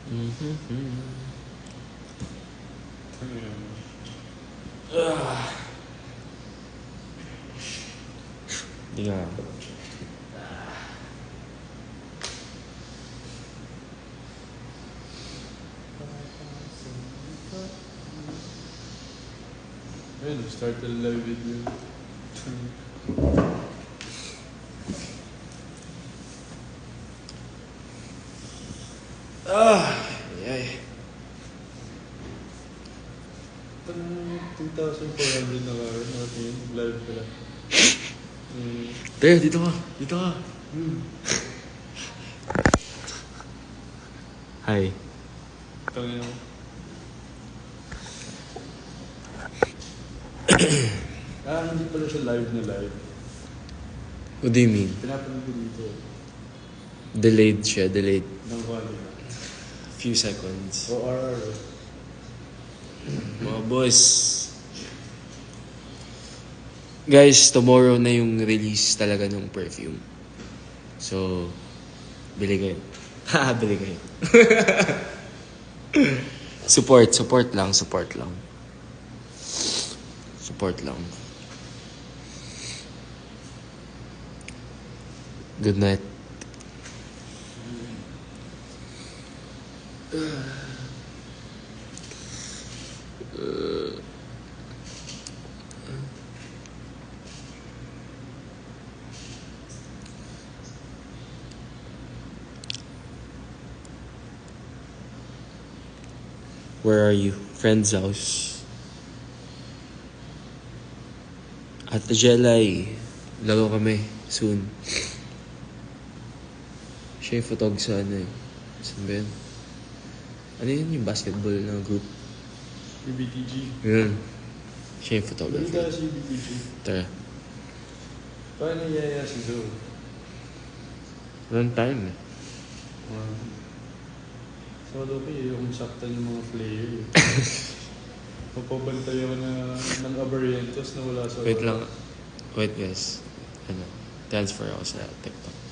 Hindi nga. Ayun, start the live video. Ay. 2,400 na karoon natin live pala. Teo, dito ka. Dito ka. Hi. Tangin mo. Hindi pala siya live na live. What do you mean? Pinapanood ko dito. Delayed siya, delayed. Nang quality. Few seconds. O RR. Mga boss. Guys, tomorrow na yung release talaga ng perfume. So, bili kayo. Bili kayo. Support lang. Support lang. Good night. Where are you? Friend's house. At the Jelay. Laro kami. Soon. Siya yung photog sa ano eh. Saan ba yun? Ano yun yung basketball na group? BBTG. Yun. Siya yung Ano photographer. tayo si BBTG? Tara. Paano yaya si Zoe? Walang time eh. So, okay, yung saktan yung mga player. Papabantay ako ng Abarientos na wala sa... Wait lang. Wait guys. Transfer ako sa TikTok.